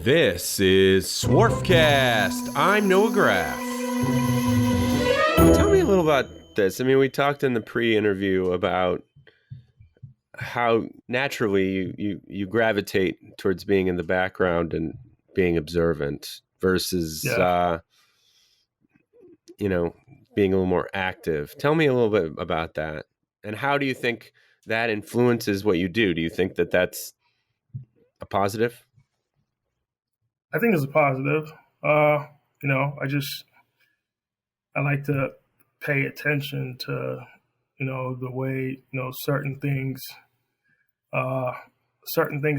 This is Swarfcast. I'm Noah Graff. Tell me a little about this. I mean, we talked in the pre-interview about how naturally you gravitate towards being in the background and being observant versus, being a little more active. Tell me a little bit about that. And how do you think that influences what you do? Do you think that that's a positive? I think it's a positive. I like to pay attention to, the way, certain things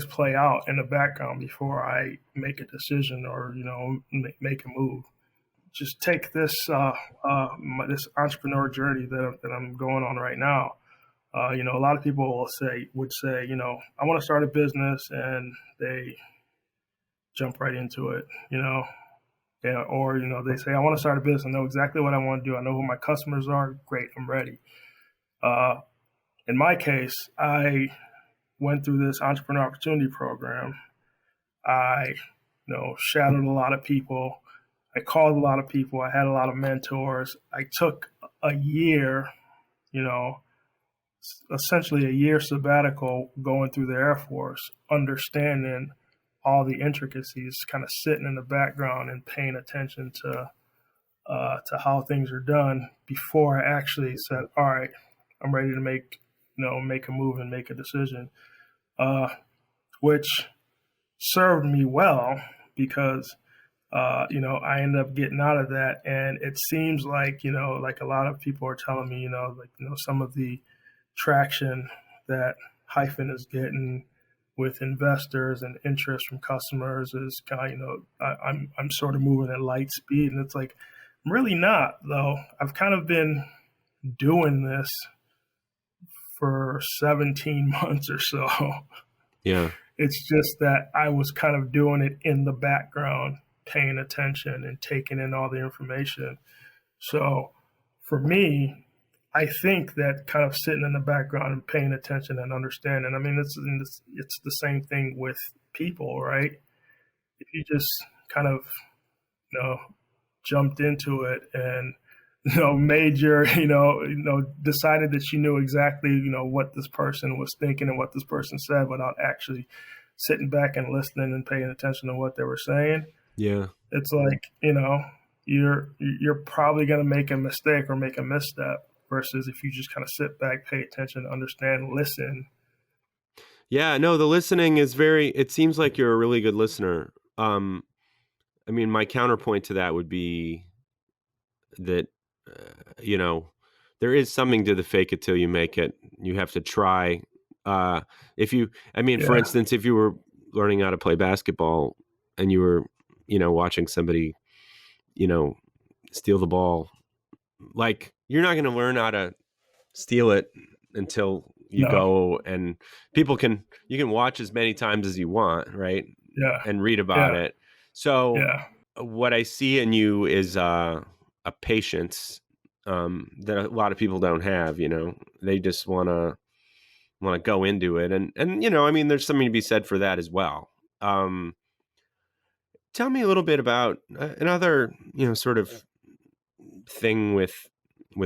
play out in the background before I make a decision or, make a move. Just take this, this entrepreneur journey that I'm going on right now. A lot of people would say, I want to start a business, and they jump right into it, Yeah, or, they say, I want to start a business. I know exactly what I want to do. I know who my customers are. Great, I'm ready. In my case, I went through this entrepreneur opportunity program. I, shadowed a lot of people. I called a lot of people. I had a lot of mentors. I took a year, essentially a year sabbatical going through the Air Force, understanding all the intricacies, kind of sitting in the background and paying attention to how things are done before I actually said, all right, I'm ready to make a move and make a decision, which served me well because, I ended up getting out of that. And it seems like, like a lot of people are telling me, some of the traction that Hyphen is getting with investors and interest from customers is kind of, I'm sort of moving at light speed. And it's like, I'm really not, though. I've kind of been doing this for 17 months or so. Yeah. It's just that I was kind of doing it in the background, paying attention and taking in all the information. So for me, I think that kind of sitting in the background and paying attention and understanding, I mean, it's the same thing with people, right? If you just kind of, jumped into it and, made your, decided that you knew exactly, what this person was thinking and what this person said without actually sitting back and listening and paying attention to what they were saying. Yeah. It's like, you're probably going to make a mistake or make a misstep versus if you just kind of sit back, pay attention, understand, listen. Yeah, no, the listening is it seems like you're a really good listener. I mean, my counterpoint to that would be that, there is something to the fake it till you make it. You have to try. For instance, if you were learning how to play basketball and you were, watching somebody, steal the ball, like you're not going to learn how to steal it until you go, and you can watch as many times as you want, right? Yeah. And read about it. So what I see in you is a patience that a lot of people don't have. They just want to go into it, and I mean, there's something to be said for that as well. Tell me a little bit about another sort of thing with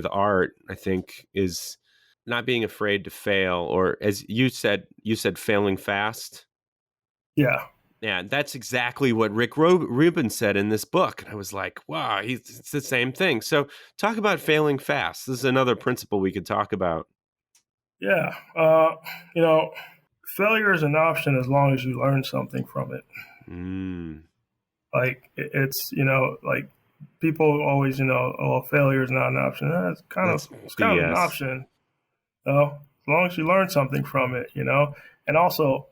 art. I think is not being afraid to fail, or as you said failing fast. Yeah. Yeah, that's exactly what Rick Rubin said in this book. And I was like, wow, it's the same thing. So talk about failing fast. This is another principle we could talk about. Yeah. Failure is an option as long as you learn something from it. Like it's, like people always, failure is not an option. It's kind of an option. As long as you learn something from it, and also,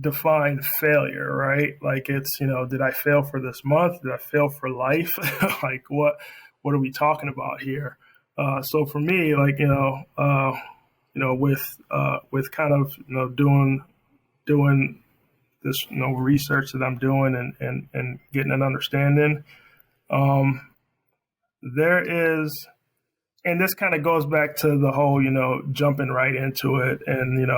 define failure, right? Like it's, did I fail for this month? Did I fail for life? Like what are we talking about here? So for me, like, with kind of, doing this, research that I'm doing and getting an understanding, there is and this kind of goes back to the whole, jumping right into it, and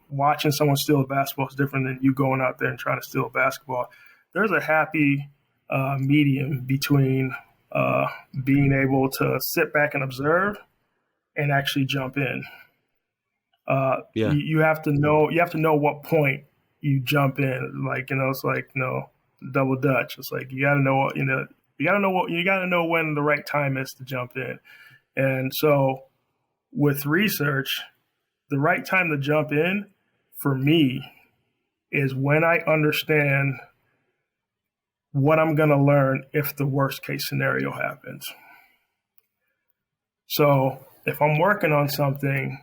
watching someone steal a basketball is different than you going out there and trying to steal a basketball. There's a happy medium between being able to sit back and observe and actually jump in. Yeah. You have to know what point you jump in. Like, it's like, double Dutch. It's like, you got to know, you got to know when the right time is to jump in. And so with research, the right time to jump in for me is when I understand what I'm going to learn if the worst case scenario happens. So if I'm working on something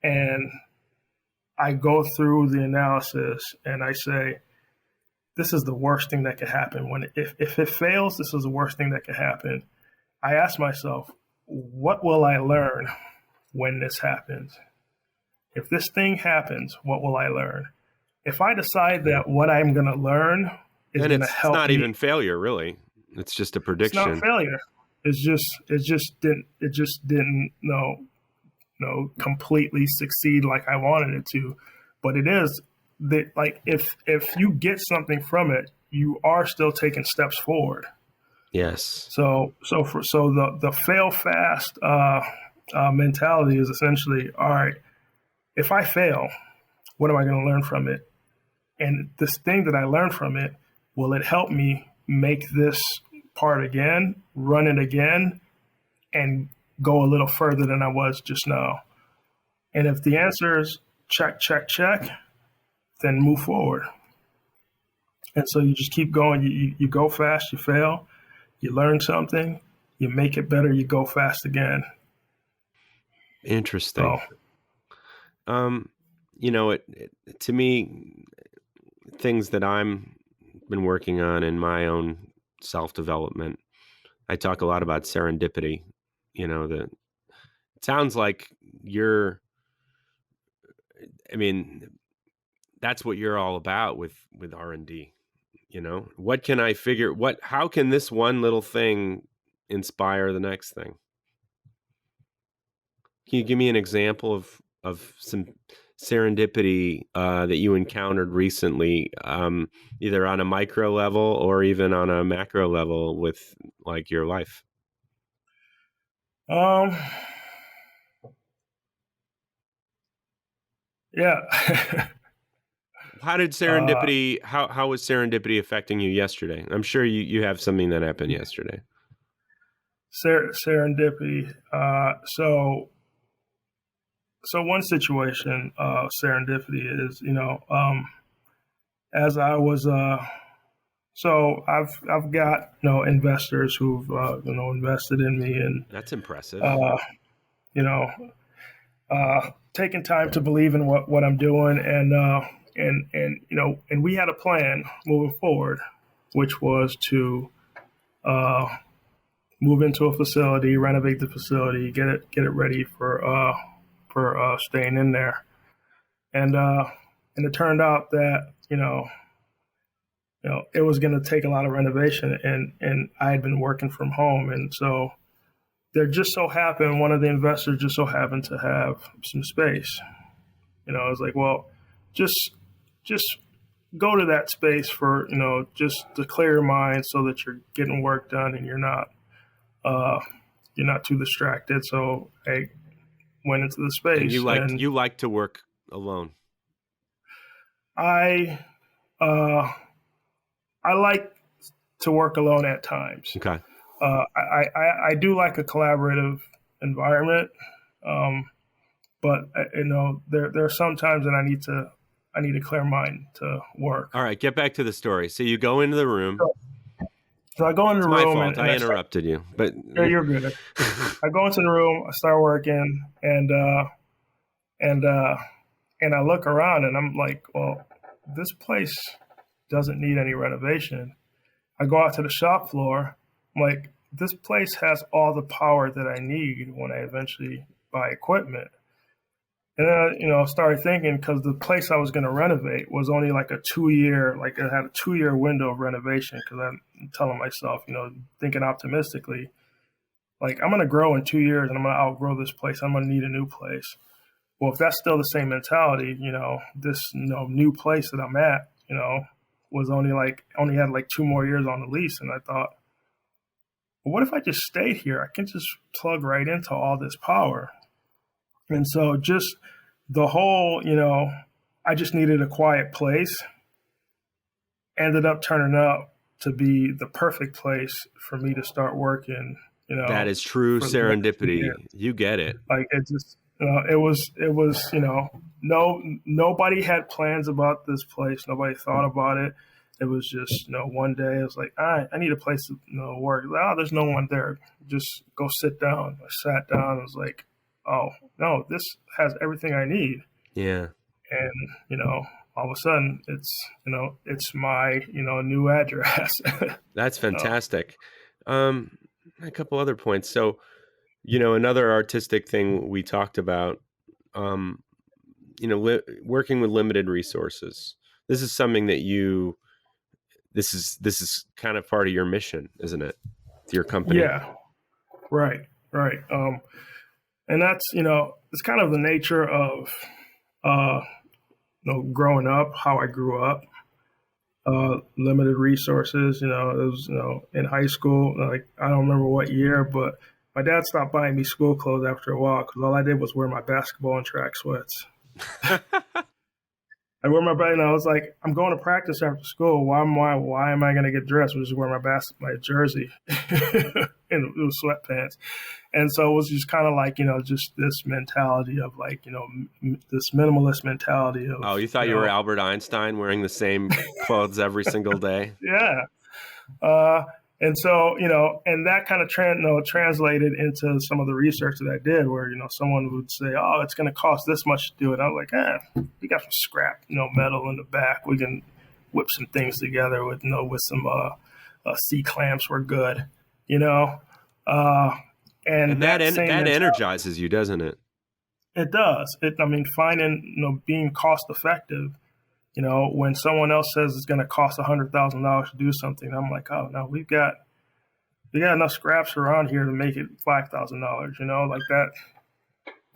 and I go through the analysis and I say, this is the worst thing that could happen. If it fails, this is the worst thing that could happen. I ask myself, what will I learn when this happens? If this thing happens, what will I learn? If I decide that what I'm going to learn is going to help me, it's not even failure, really. It's just a prediction. It's not failure. It just didn't completely succeed like I wanted it to. But it is that, like, if you get something from it, you are still taking steps forward. Yes. So the fail fast mentality is essentially, all right, if I fail, what am I going to learn from it? And this thing that I learned from it, will it help me make this part again, run it again, and go a little further than I was just now? And if the answer is check, check, check, then move forward. And so you just keep going. You go fast, you fail, you learn something, you make it better, you go fast again. Interesting. So, to me, things that I'm been working on in my own self-development, I talk a lot about serendipity. It sounds like that's what you're all about with R&D. What can I figure? How can this one little thing inspire the next thing? Can you give me an example of some serendipity that you encountered recently, either on a micro level or even on a macro level with, like, your life? Yeah. How did serendipity? How was serendipity affecting you yesterday? I'm sure you have something that happened yesterday. Serendipity. So one situation of serendipity is, as I was, so I've got investors who've invested in me, and that's impressive. Taking time to believe in what I'm doing, and we had a plan moving forward, which was to move into a facility, renovate the facility, get it ready for staying in there, and it turned out that it was going to take a lot of renovation, and I had been working from home, and so one of the investors just so happened to have some space. I was like, well, just go to that space for, just to clear your mind so that you're getting work done and you're not too distracted. So I went into the space. And you like to work alone? I like to work alone at times. Okay. I do like a collaborative environment, but there are some times that I need a clear mind to work. All right, get back to the story. So you go into the room. So I go into the room. My fault. I interrupted you, but you're good. I go into the room. I start working, and I look around, and I'm like, well, this place doesn't need any renovation. I go out to the shop floor. I'm like, this place has all the power that I need when I eventually buy equipment. And then, I started thinking, because the place I was going to renovate was only like it had a 2-year window of renovation, because I'm telling myself, thinking optimistically, Like, I'm going to grow in 2 years and I'm going to outgrow this place. I'm going to need a new place. Well, if that's still the same mentality, this, new place that I'm at, was only had like 2 more years on the lease. And I thought, well, what if I just stayed here? I can just plug right into all this power. And so just the whole, I just needed a quiet place, ended up turning up to be the perfect place for me to start working, That is true for the next 2 years. serendipity. You get it. Like, it just, it was, no, nobody had plans about this place. Nobody thought about it. It was just, one day I was like, I need a place to, work. Like, oh, there's no one there. Just go sit down. I sat down. I was like, oh no, this has everything I need. Yeah. And, all of a sudden it's my, new address. That's fantastic. A couple other points. So, another artistic thing we talked about, working with limited resources. This is something that this is kind of part of your mission, isn't it? Your company. Yeah, right. And that's, it's kind of the nature of, growing up, how I grew up, limited resources, it was, in high school, like, I don't remember what year, but my dad stopped buying me school clothes after a while because all I did was wear my basketball and track sweats. I wear and I was like, I'm going to practice after school. Why am I going to get dressed? I'll just wear my jersey and it was sweatpants. And so it was just kind of like, just this mentality of like, this minimalist mentality of. Oh, you thought you were Albert Einstein wearing the same clothes every single day? Yeah. And so, and that kind of translated into some of the research that I did where, someone would say, oh, it's going to cost this much to do it. I was like, we got some scrap, metal in the back. We can whip some things together with some C-clamps. We're good, And that energizes you, doesn't it? It does. Finding, being cost effective. When someone else says it's going to cost $100,000 to do something, I'm like, oh no, we got enough scraps around here to make it $5,000. Like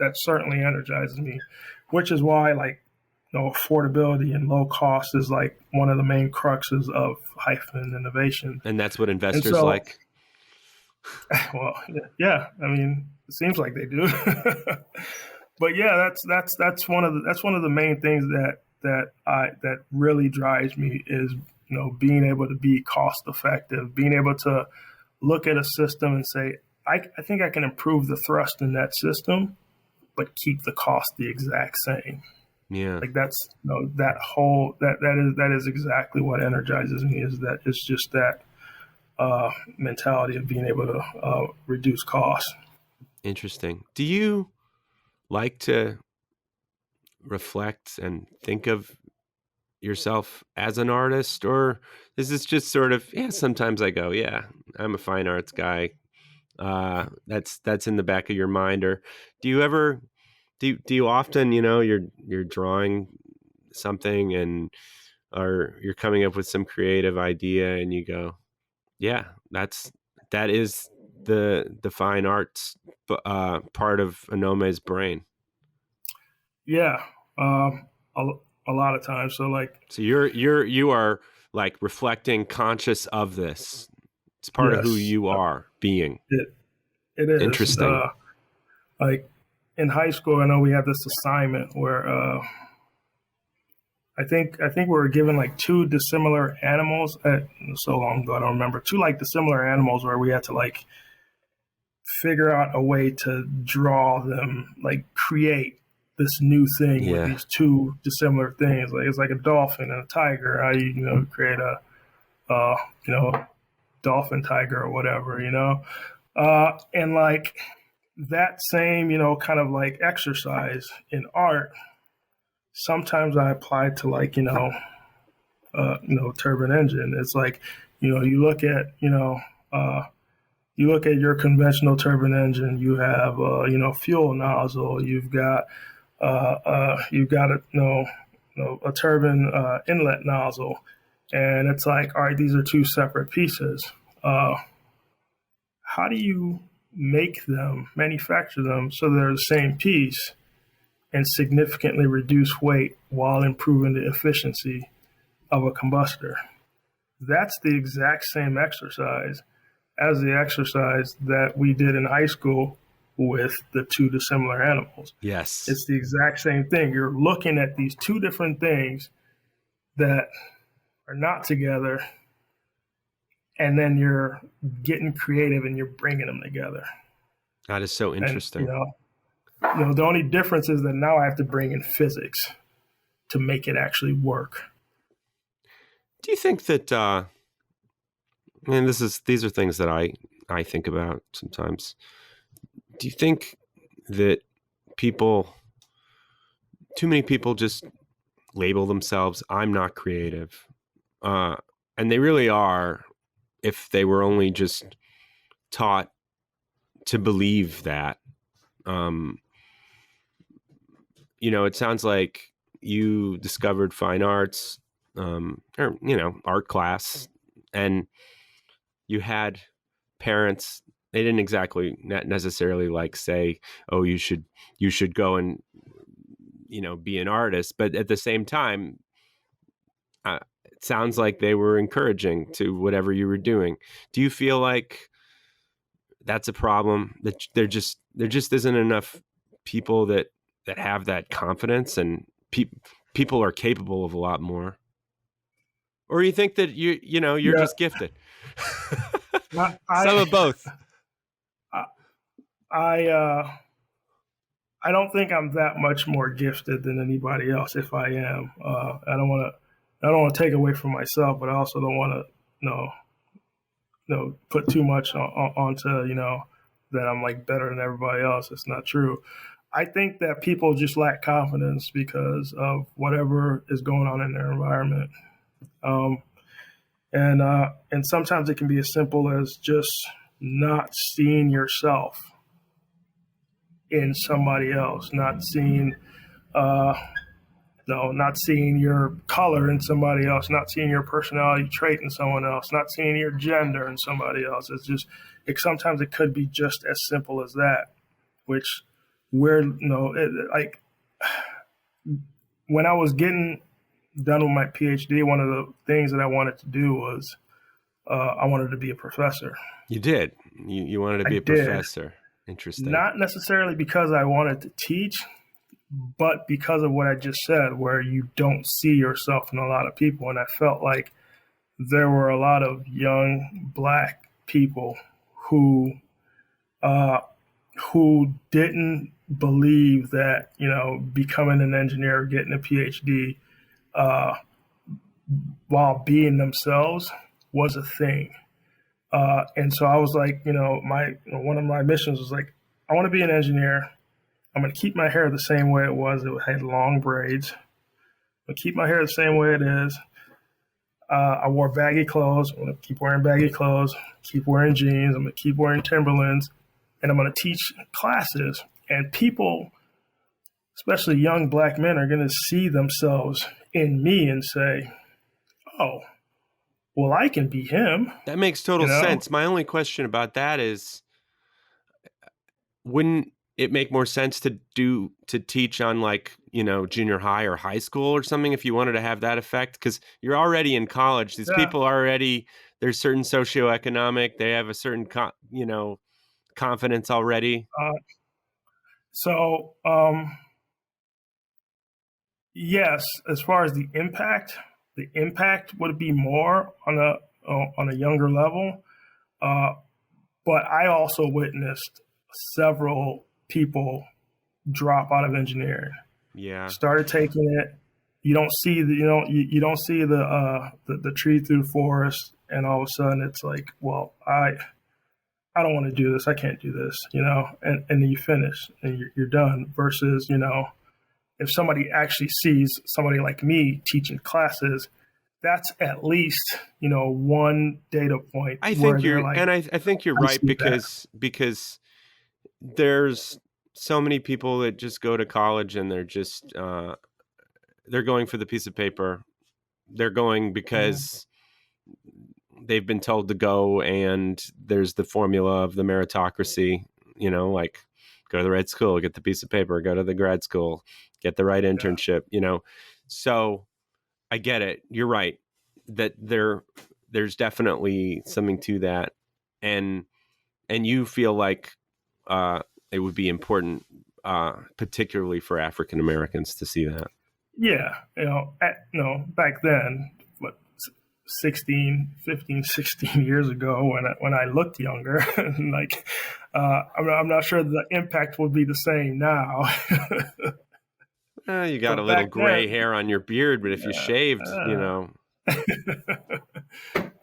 that certainly energizes me, which is why affordability and low cost is like one of the main cruxes of Hyphen Innovation. And that's what investors like. Well, yeah. It seems like they do. But yeah, that's one of the main things that really drives me is, being able to be cost effective, being able to look at a system and say, I think I can improve the thrust in that system, but keep the cost the exact same. Yeah. Like that's, that is exactly what energizes me, is that it's just that mentality of being able to reduce costs. Interesting. Do you like to reflect and think of yourself as an artist, or is this just sort of, sometimes I go, I'm a fine arts guy. That's in the back of your mind? Or do you ever, do you often, you're drawing something or you're coming up with some creative idea and you go, that is the fine arts part of Onome's brain? Yeah. A lot of times. So you are like reflecting, conscious of this. It's part of who you are being. It is interesting. Like in high school, I know we had this assignment where I think we were given like two dissimilar animals. So long ago, I don't remember. Two like dissimilar animals where we had to like figure out a way to draw them, like create this new thing with these two dissimilar things. Like it's like a dolphin and a tiger. How you create a dolphin tiger or whatever, and like that same kind of like exercise in art. Sometimes I apply to like turbine engine. It's like you look at you look at your conventional turbine engine. You have fuel nozzle. You've got a turbine inlet nozzle, and it's like, all right, these are two separate pieces. How do you manufacture them so they're the same piece and significantly reduce weight while improving the efficiency of a combustor. That's the exact same exercise as the exercise that we did in high school with the two dissimilar animals. Yes. It's the exact same thing. You're looking at these two different things that are not together, and then you're getting creative and you're bringing them together. That is so And interesting. the only difference is that now I have to bring in physics to make it actually work. Do you think that and these are things that I think about sometimes. Do you think that too many people just label themselves, I'm not creative? And they really are, if they were only just taught to believe that. It sounds like you discovered fine arts, or art class, and you had parents. They didn't exactly necessarily like say, "Oh, you should go and be an artist," but at the same time, it sounds like they were encouraging to whatever you were doing. Do you feel like that's a problem, that there just isn't enough people that have that confidence, and people are capable of a lot more? Or you think that you're Yeah, just gifted? Some I, of both. I, I don't think I'm that much more gifted than anybody else. If I am, I don't want to take away from myself, but I also don't want to, put too much onto, that I'm like better than everybody else. It's not true. I think that people just lack confidence because of whatever is going on in their environment. Um, and sometimes it can be as simple as just not seeing yourself in somebody else, not seeing uh, not seeing your color in somebody else, not seeing your personality trait in someone else, not seeing your gender in somebody else. Sometimes it could be just as simple as that, which like when I was getting done with my PhD, one of the things that I wanted to do was I wanted to be a professor. You did. You wanted to I be a did, professor. Interesting. not necessarily because I wanted to teach, but because of what I just said, where you don't see yourself in a lot of people. And I felt like there were a lot of young Black people who uh, who didn't believe that becoming an engineer, getting a PhD, uh, while being themselves was a thing. And so I was like, my one of my missions was like, I want to be an engineer. I'm going to keep my hair the same way it was. It had long braids. I'm going to keep my hair the same way it is. I wore baggy clothes. I'm going to keep wearing baggy clothes, keep wearing jeans. I'm going to keep wearing Timberlands. And I'm going to teach classes. And people, especially young Black men, are going to see themselves in me and say, oh, well, I can be him, That makes total sense. My only question about that is, wouldn't it make more sense to teach on, like, junior high or high school or something, if you wanted to have that effect? Because you're already in college. These Yeah. people already, there's certain socioeconomic, they have a certain confidence already. Uh, so, yes, as far as the impact would be more on a younger level. Uh, but I also witnessed several people drop out of engineering. Yeah. Started taking it. You don't see you don't see the tree through the forest, and all of a sudden it's like, well, I don't want to do this. I can't do this, and then you finish and you're done. Versus, if somebody actually sees somebody like me teaching classes, that's at least, one data point I where think they're you're, like, and I think you're I right, see that. because there's so many people that just go to college and they're just they're going for the piece of paper. They're going Mhm. because they've been told to go, and there's the formula of the meritocracy, like go to the right school, get the piece of paper, go to the grad school, get the right Yeah. internship. So I get it. You're right that there's definitely something to that. And you feel like it would be important, particularly for African Americans, to see that. Yeah. Back then, what, 16 years ago, when I looked younger, like, I'm not sure the impact would be the same now. You got a But little back gray then, hair on your beard, but if you shaved, uh,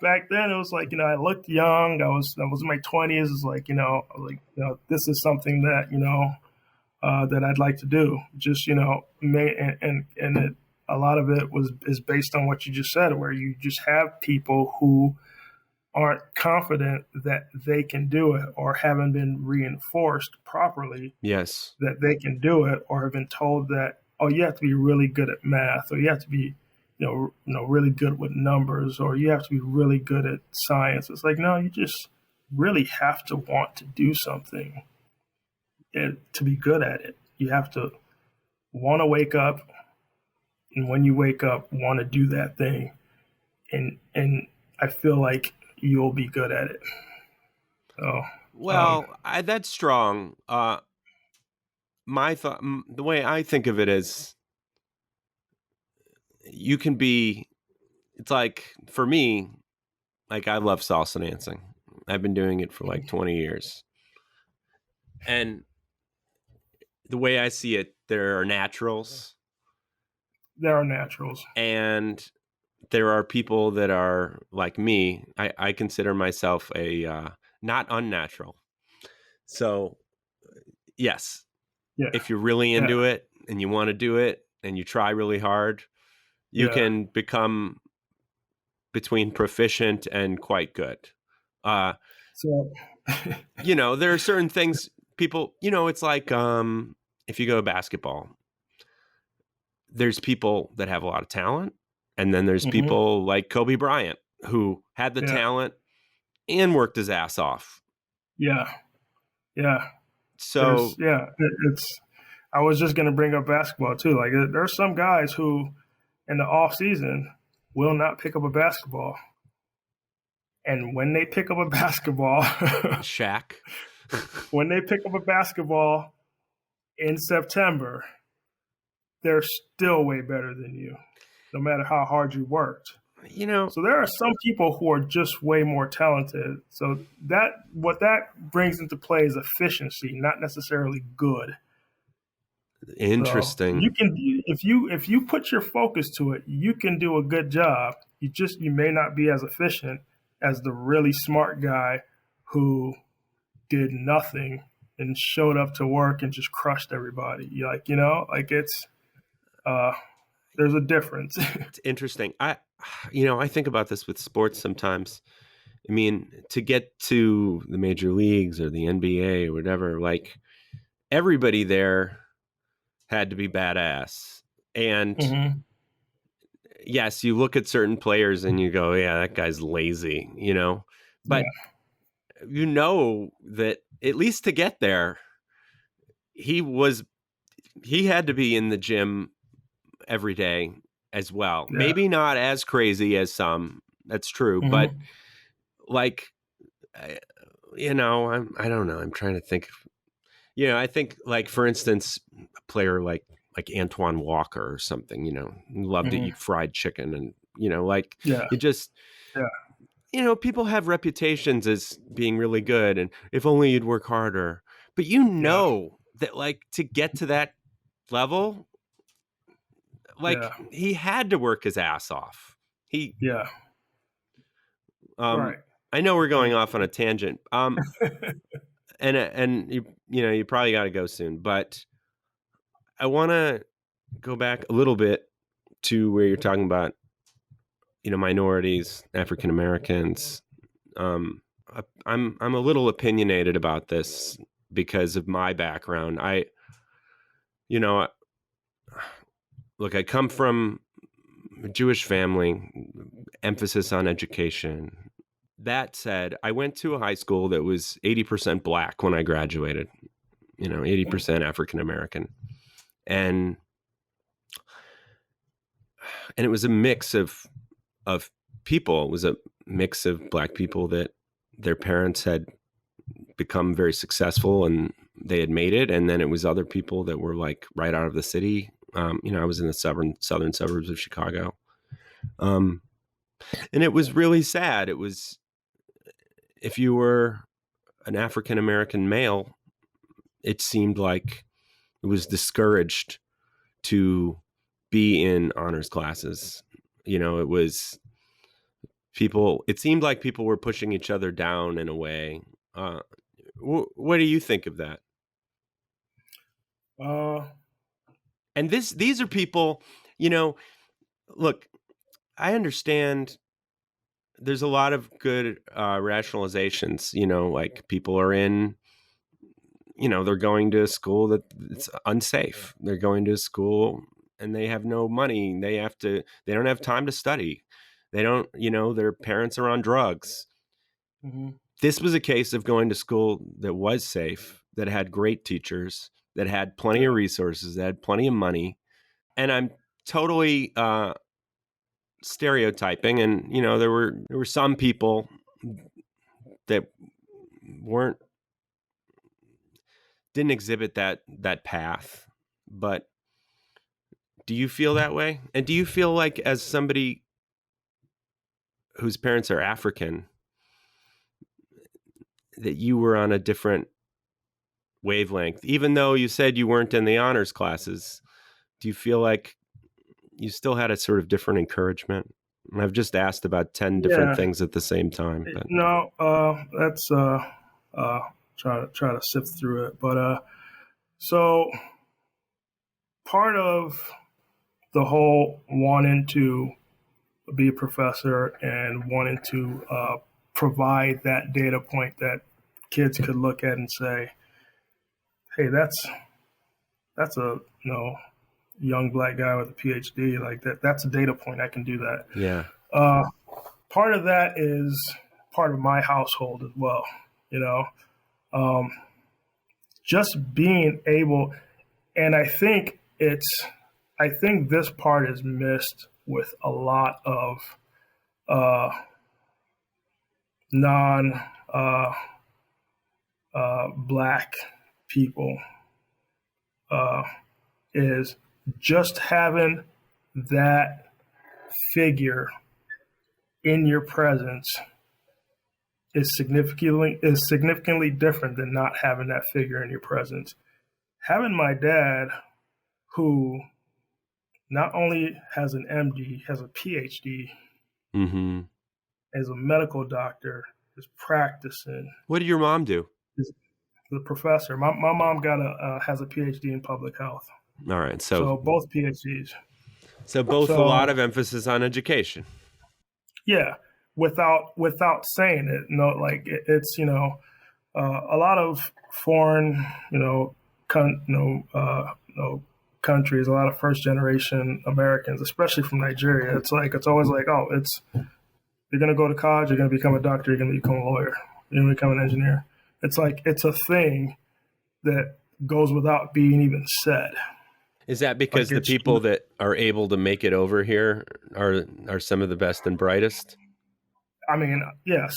back then it was like, I looked young. I was in my 20s. It's like, this is something that, that I'd like to do. Just, a lot of it is based on what you just said, where you just have people who aren't confident that they can do it, or haven't been reinforced properly yes, that they can do it, or have been told that, oh, you have to be really good at math, or you have to be, really good with numbers, or you have to be really good at science. It's like, no, you just really have to want to do something to be good at it. You have to want to wake up, and when you wake up, want to do that thing, and I feel like you'll be good at it. So, well, that's strong. My thought, the way I think of it is, you can be. It's like, for me, like, I love salsa dancing. I've been doing it for like 20 years, and the way I see it, there are naturals, there are naturals. and there are people that are like me. I consider myself a not unnatural. So yes, Yeah, if you're really yeah, into it and you want to do it and you try really hard, you yeah. can become between proficient and quite good. Uh, So, there are certain things people, it's like, if you go to basketball, there's people that have a lot of talent, and then there's mhm, people like Kobe Bryant, who had the yeah, talent and worked his ass off. yeah, yeah. So It's. I was just gonna bring up basketball too. Like, there's some guys who, in the off season, will not pick up a basketball, and when they pick up a basketball, Shaq. when they pick up a basketball in September, they're still way better than you, no matter how hard you worked. you know, So there are some people who are just way more talented. So what that brings into play is efficiency, not necessarily good. So you interesting. can, if you put your focus to it, you can do a good job. You may not be as efficient as the really smart guy who did nothing and showed up to work and just crushed everybody. It's uh there's a difference. It's interesting. I think about this with sports sometimes. I mean, to get to the major leagues or the NBA or whatever, like, everybody there had to be badass. And Hmm. yes, you look at certain players and you go, yeah, that guy's lazy. Yeah, But you know that at least to get there, he was he had to be in the gym every day as well. yeah. Maybe not as crazy as some, that's true, but Hmm. like, I- I don't know. I'm trying to think. I think, like, for instance, a player like Antoine Walker or something. Love to Hmm. eat fried chicken, and like, Yeah, you just yeah, people have reputations as being really good, and if only you'd work harder. But yeah, that, like, to get to that level, like, yeah, he had to work his ass off. He yeah. um Right. I know we're going And off on a tangent. And you probably got to go soon, but I want to go back a little bit to where you're talking about, minorities, African Americans. I'm a little opinionated about this because of my background. You know, look, I come from a Jewish family, emphasis on education. that said, I went to a high school that was 80% black when I graduated, 80% African American. And it was a mix of people. It was a mix of black people that their parents had become very successful and they had made it, and then it was other people that were like right out of the city. I was in the southern suburbs of Chicago, and it was really sad. It was, if you were an African American male, it seemed like it was discouraged to be in honors classes. It was people. It seemed like people were pushing each other down in a way. What do you think of that? Uh, And these are people, look, I understand there's a lot of good rationalizations, like people are in, they're going to a school that it's unsafe. They're going to a school and they have no money. They don't have time to study. They don't, their parents are on drugs. mm-hmm. This was a case of going to school that was safe, that had great teachers, that had plenty of Yeah. resources, that had plenty of money. And I'm totally stereotyping, and there were some people that weren't didn't exhibit that path. But do you feel that way? And do you feel like, as somebody whose parents are African, that you were on a different wavelength, even though you said you weren't in the honors classes? Do you feel like you still had a sort of different encouragement? And I've just asked about 10 different Yeah. things at the same time, but No, that's try to sift through it. But so part of the whole wanting to be a professor and wanting to provide that data point that kids could look at and say, "Hey, that's a young black guy with a PhD like that. That's a data point. I can do that." yeah. Uh, Part of that is part of my household as well. You know, um, just being able, and I think this part is missed with a lot of uh, non uh, black people, uh, is just having that figure in your presence is significantly different than not having that figure in your presence. Having my dad, who not only has an MD, has a PhD, Mm-hmm. as a medical doctor, is practicing, What did your mom do? is the professor. My mom got a has a PhD in public health, All right. so both PhDs. So both a lot So of emphasis on education. yeah, without saying it, it's a lot of foreign countries, a lot of first generation Americans, especially from Nigeria. It's always like, oh, it's you're gonna go to college, you're gonna become a doctor, you're gonna become a lawyer, you're gonna become an engineer. It's like it's a thing that goes without being even said. Is that because Like the it's people that are able to make it over here are some of the best and brightest? I mean, yes.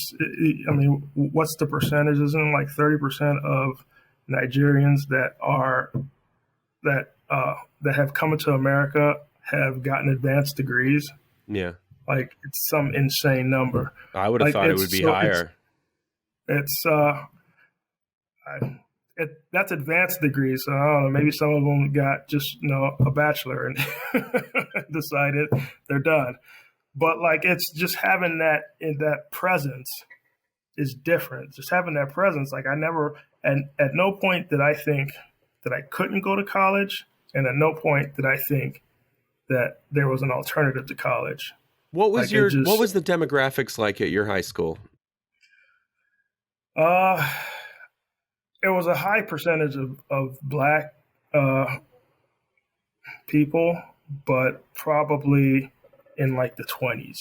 I mean, what's the percentage? Isn't it like 30% of Nigerians that have come into America have gotten advanced degrees? Yeah. Like it's some insane number. I would have Like thought it would be higher. it's that's advanced degrees. So I don't know. Maybe some of them got just a bachelor and decided they're done. But like it's just having that in that presence is different. Just having that presence. Like I never, and at no point did I think that I couldn't go to college, and at no point did I think that there was an alternative to college. Like it What just, was the demographics like at your high school? uh, it was a high percentage of black uh, people, but probably in like the 20s.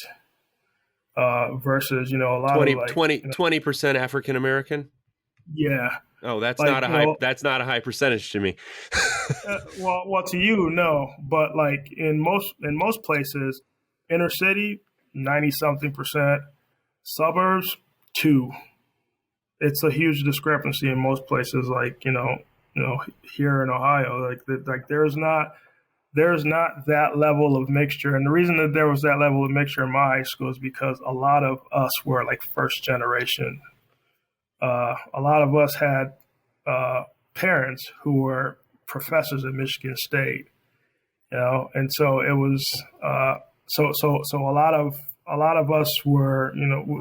versus, a lot of 20, like, 20, 20% African American. yeah, Oh, that's like, not a high. That's not a high percentage to me. well, to you, no, but like in most places, inner city, 90-something%, suburbs, 2. It's a huge discrepancy in most places. Like here in Ohio, like there's not that level of mixture. And the reason that there was that level of mixture in my high school is because a lot of us were like first generation. A lot of us had parents who were professors at Michigan State, and so it was so a lot of us were,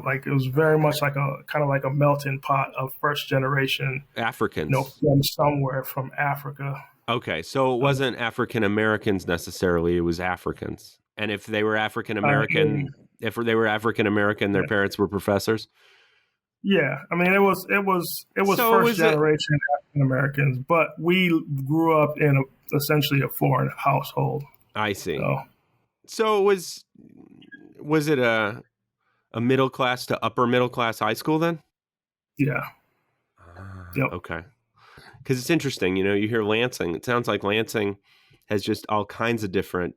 like it was very much like a kind of like a melting pot of first generation, Africans. from somewhere from Africa. Okay, so it Uh, wasn't African Americans necessarily, it was Africans. And if they were African I mean, American, if they were African American, their yeah, parents were professors. yeah. I mean, it was So first was it generation African Americans, but we grew up in essentially a foreign household. I see. So So was it a middle class to upper middle class high school then? yeah, yep. Okay. Cuz it's interesting, you hear Lansing. It sounds like Lansing has just all kinds of different,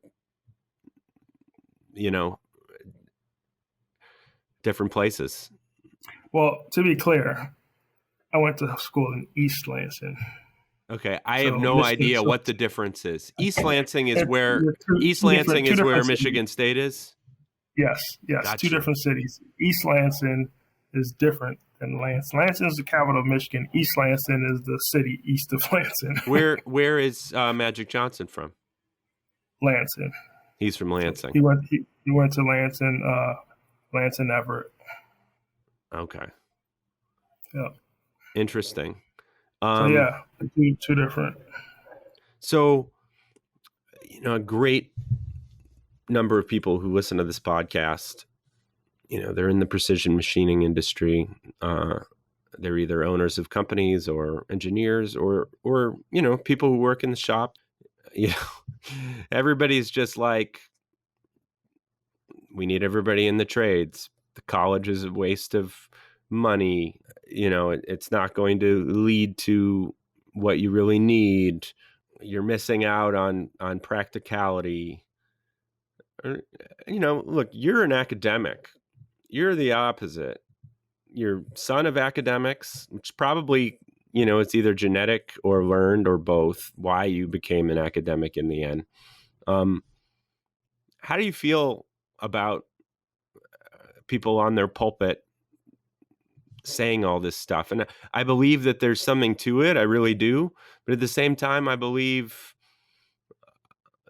you know, different places. Well, to be clear, I went to school in East Lansing, Okay, I have so no Michigan. idea So what the difference is. they're two different cities. Michigan State is. Yes, yes, two Gotcha. different cities. East Lansing is different than Lansing. Lansing is the capital of Michigan. East Lansing is the city east of Lansing. Where is Magic Johnson from? Lansing. He's from Lansing. He went to Lansing, Lansing Everett. Okay, Yeah. interesting. So Um, yeah, two different. so a great number of people who listen to this podcast, they're in the precision machining industry. They're either owners of companies or engineers or people who work in the shop. You know, everybody's just like, we need everybody in the trades. The college is a waste of money. It's not going to lead to what you really need. You're missing out on practicality. Look, you're an academic. You're the opposite. You're son of academics, which probably, it's either genetic or learned or both, why you became an academic in the end. How do you feel about people on their pulpit saying all this stuff? And I believe that there's something to it. I really do. But at the same time, I believe,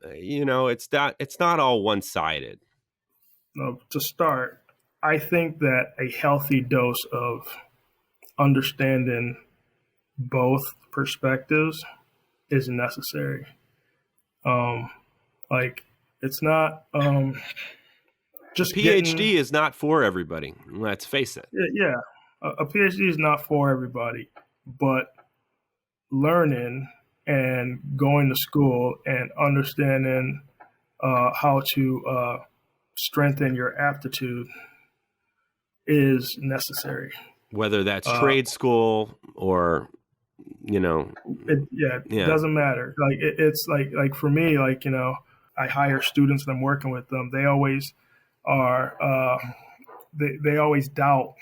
it's not all one-sided. To start, I think that a healthy dose of understanding both perspectives is necessary. Um, like it's not A just getting. PhD is not for everybody. Let's face it. Yeah, a PhD is not for everybody, but learning and going to school and understanding how to strengthen your aptitude is necessary. Whether that's Uh, trade school or, it yeah, doesn't matter. Like it's like for me, like I hire students and I'm working with them. They always are. They always doubt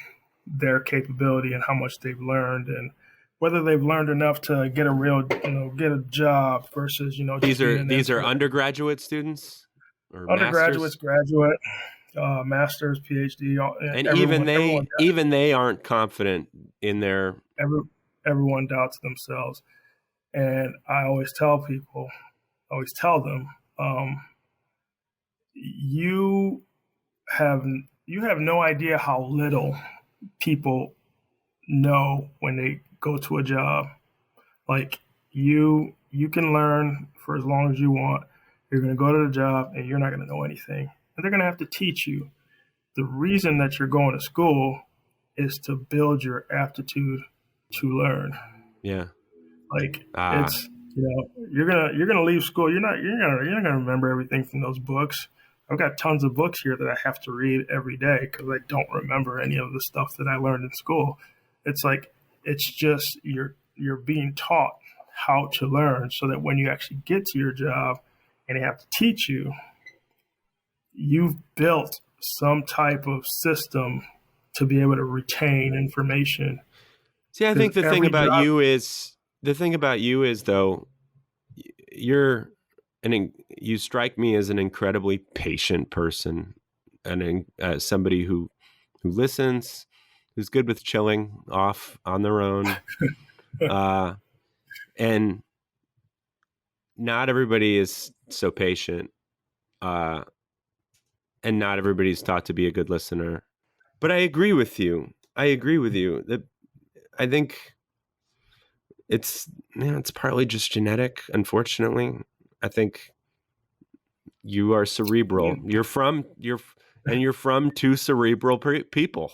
their capability and how much they've learned and whether they've learned enough to get a real, get a job versus, these just being are an these are intern. undergraduate students or Undergraduates, masters, graduate, masters, PhD, and even they aren't confident in their. every, everyone doubts themselves. And I always tell people, always tell them, you have you have no idea how little people know when they go to a job. Like you can learn for as long as you want. You're going to go to the job and you're not going to know anything. And they're going to have to teach you. The reason that you're going to school is to build your aptitude to learn. Yeah. Like Ah, it's you're gonna leave school. You're not gonna remember everything from those books. I've got tons of books here that I have to read every day because I don't remember any of the stuff that I learned in school. It's like it's just you're being taught how to learn so that when you actually get to your job and they have to teach you, you've built some type of system to be able to retain information. See, I Because think every job, the thing about you is though, you're you strike me as an incredibly patient person, and somebody who listens, who's good with chilling off on their own, uh, and not everybody is so patient, uh, and not everybody's taught to be a good listener. But I agree with you. I agree with you that I think it's it's partly just genetic. Unfortunately, I think you are cerebral. You're from two cerebral people.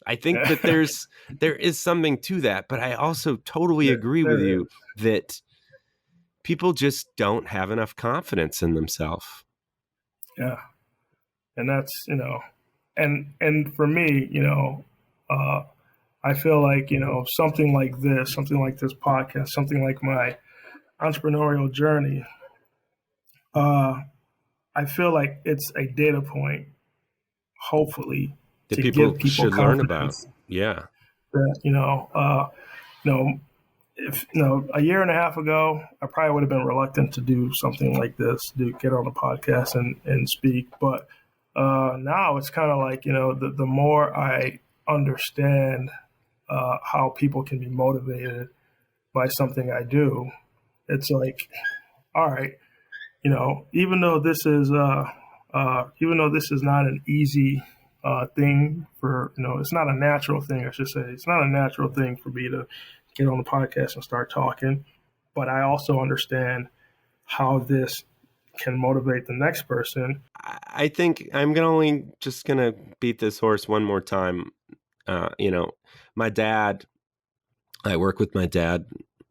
I think that there is something to that, but I also totally agree with there is, you that people just don't have enough confidence in themselves. yeah, and that's and for me, uh, I feel like something like this podcast, something like my entrepreneurial journey. Uh, I feel like it's a data point, hopefully, That to give people people should learn about. confidence Yeah. that you know, if a year and a half ago, I probably would have been reluctant to do something like this, to get on a podcast and speak. But now it's kind of like the more I understand how people can be motivated by something I do, it's like, all right, even though this is not an easy thing for, it's not a natural thing, I should say. It's not a natural thing for me to get on the podcast and start talking, but I also understand how this can motivate the next person. I think I'm gonna only just gonna beat this horse one more time. My dad. I work with my dad.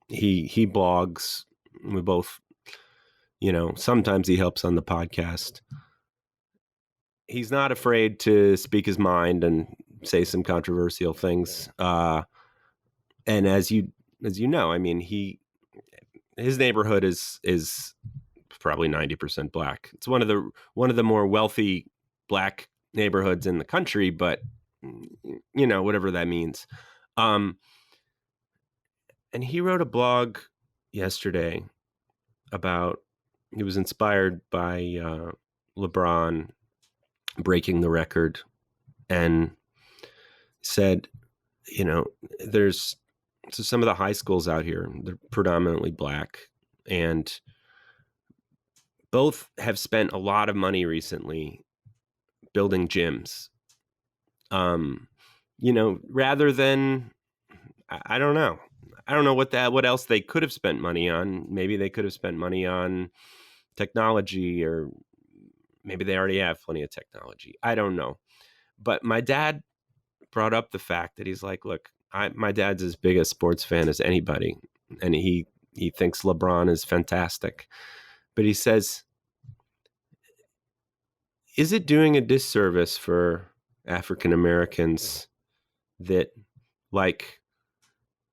He blogs. We both, sometimes he helps on the podcast. He's not afraid to speak his mind and say some controversial things. And as you know, I mean, his neighborhood is probably 90% black. It's one of the more wealthy black neighborhoods in the country, but whatever that means. Um, and he wrote a blog yesterday about he was inspired by LeBron breaking the record and said, you know, there's so some of the high schools out here, they're predominantly black, and both have spent a lot of money recently building gyms. Rather than I don't know. I don't know what else they could have spent money on. Maybe they could have spent money on technology, or maybe they already have plenty of technology. I don't know. But my dad brought up the fact that he's like, look, my dad's as big a sports fan as anybody, and he thinks LeBron is fantastic. But he says, is it doing a disservice for African Americans that, like,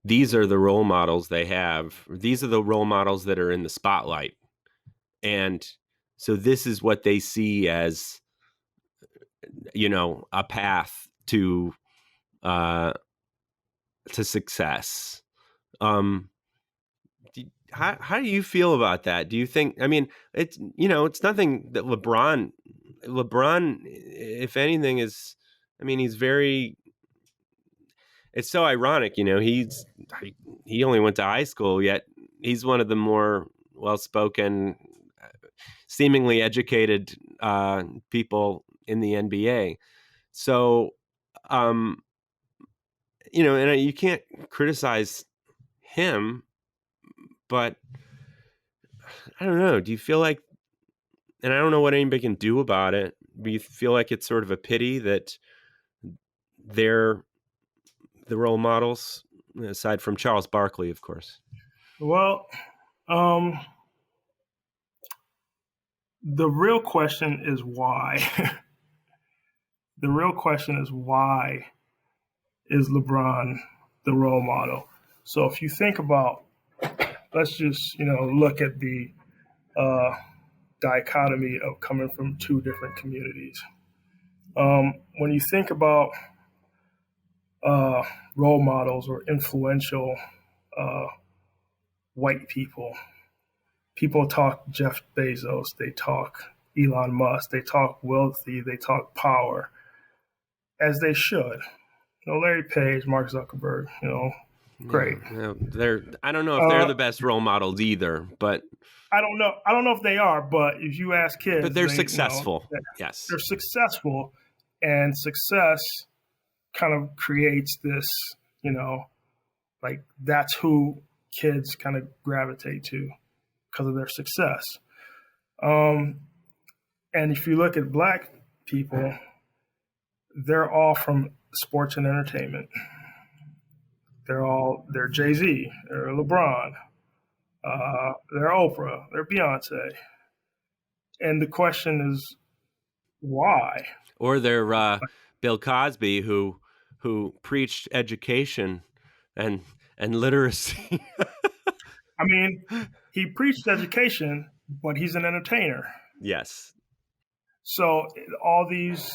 these are the role models they have, these are the role models that are in the spotlight, and so this is what they see as a path uh to success. um how do you feel about that? Do you think, I mean, it's nothing that LeBron, if anything, is, I mean, he's very, it's so ironic, he only went to high school, yet he's one of the more well-spoken, seemingly educated people in the NBA. So, and you can't criticize him, but I don't know. Do you feel like, and I don't know what anybody can do about it, do you feel like it's sort of a pity that they're the role models, aside from Charles Barkley, of course? Well, um, The real question is why. The real question is why is LeBron the role model? So if you think about, let's just look at the uh, dichotomy of coming from two different communities. When you think about uh, role models or influential uh, white people, people talk Jeff Bezos, they talk Elon Musk, they talk wealthy, they talk power, as they should. Larry Page, Mark Zuckerberg, Yeah, great. yeah, they're. I don't know if they're Uh, the best role models either, but I don't know. I don't know if they are, but if you ask kids, they're they successful. Yes. they're successful, and success kind of creates this, you know, like that's who kids kind of gravitate to because of their success. Um, and if you look at black people, they're all from sports and entertainment. They're Jay Z, they're LeBron, they're Oprah, they're Beyonce, and the question is why? Or they're Bill Cosby, who preached education and literacy. I mean, he preached education, but he's an entertainer. Yes. So all these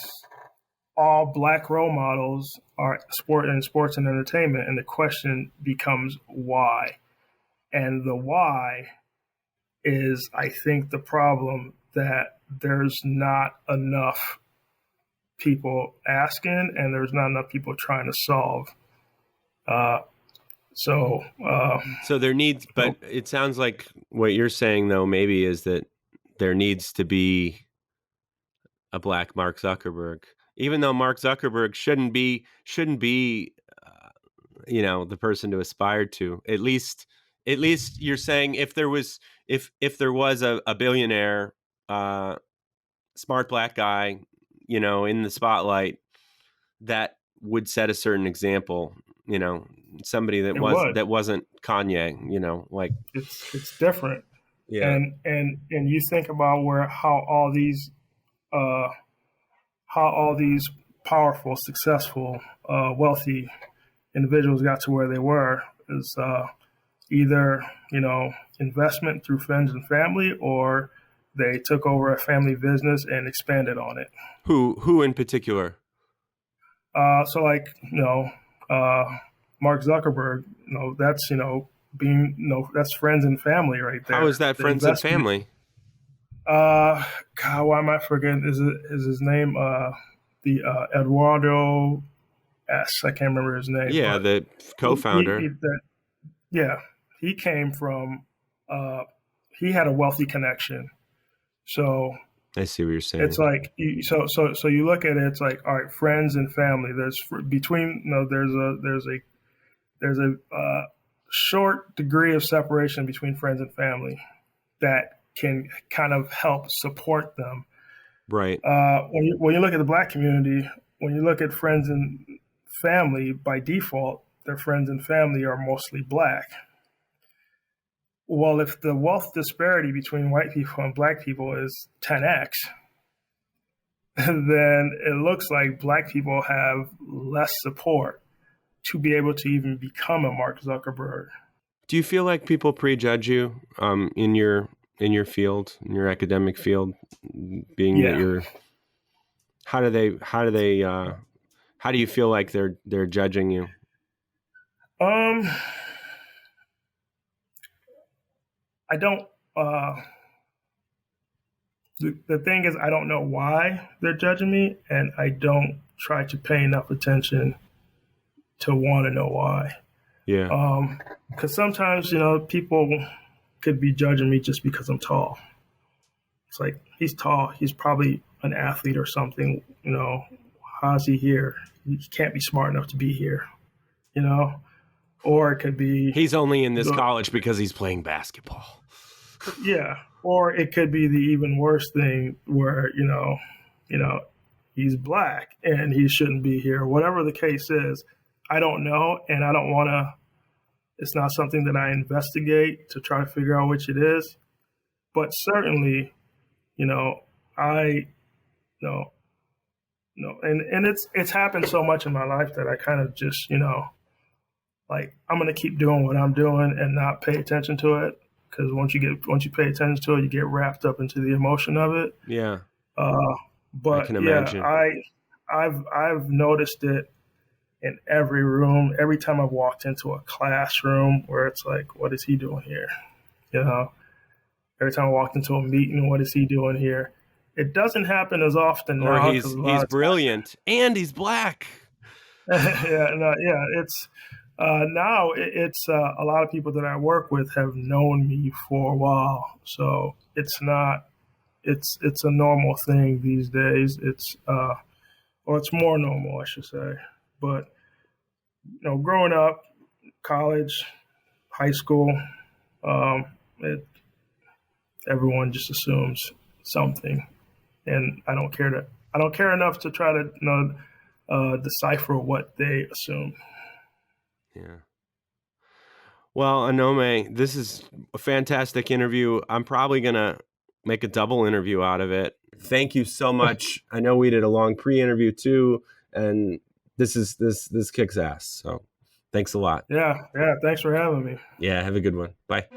all black role models are sports and entertainment, and the question becomes why. And the why is, I think, the problem that there's not enough people asking, and there's not enough people trying to solve. Uh, So there needs, but it sounds like what you're saying though maybe is that there needs to be a black Mark Zuckerberg, even though Mark Zuckerberg shouldn't be the person to aspire to. At least you're saying if there was a billionaire, uh, smart black guy, in the spotlight that would set a certain example. Somebody it would. that wasn't Kanye. Like It's different, yeah. and you think about where uh, how all these powerful, successful, wealthy individuals got to where they were is either investment through friends and family, or they took over a family business and expanded on it. Who in particular? So like uh, Mark Zuckerberg, that's being that's friends and family right How is there. that The friends and investment. family? God, why am I forgetting? Is his name the Eduardo S? I can't remember his name, Yeah, but the he co-founder. that yeah, he came from. He had a wealthy connection, so I see what you're it's saying. like so you look at it. It's like, all right, friends and family. There's between there's a short degree of separation between friends and family that can kind of help support them. Right. When you look at the black community, when you look at friends and family, by default, their friends and family are mostly black. Well, if the wealth disparity between white people and black people is 10x, then it looks like black people have less support to be able to even become a Mark Zuckerberg. Do you feel like people prejudge you in your field, in your academic field, being that Yeah. you're how do you feel like they're judging you? Um, I don't. The thing is, I don't know why they're judging me, and I don't try to pay enough attention to want to know why. Yeah. Because sometimes, people could be judging me just because I'm tall. It's like, he's tall. He's probably an athlete or something. How's he here? He can't be smart enough to be here. You know, or it could be He's only in this the college because he's playing basketball. yeah, or it could be the even worse thing where you know, he's black and he shouldn't be here. Whatever the case is, I don't know, and I don't want to. It's not something that I investigate to try to figure out which it is. But certainly, You know, I no no, and it's happened so much in my life that I kind of just like I'm gonna keep doing what I'm doing and not pay attention to it, because once you pay attention to it, you get wrapped up into the emotion of it. Yeah, Uh, I but can yeah, imagine. I've noticed it in every room. Every time I've walked into a classroom, where it's like, what is he doing here? You know, every time I walked into a meeting, what is he doing here? It doesn't happen as often Or now because a lot he's of times, brilliant and he's black. yeah, no, yeah, it's now it's a lot of people that I work with have known me for a while, so it's not it's a normal thing these days. It's or it's more normal, I should say. But growing up, college, high school, um, it, everyone just assumes something, and I don't care enough to try to decipher what they assume. Yeah. Well, Onome, this is a fantastic interview. I'm probably gonna make a double interview out of it. Thank you so much. I know we did a long pre-interview too, and this kicks ass. So thanks a lot. Yeah, yeah. Thanks for having me. Yeah, have a good one. Bye.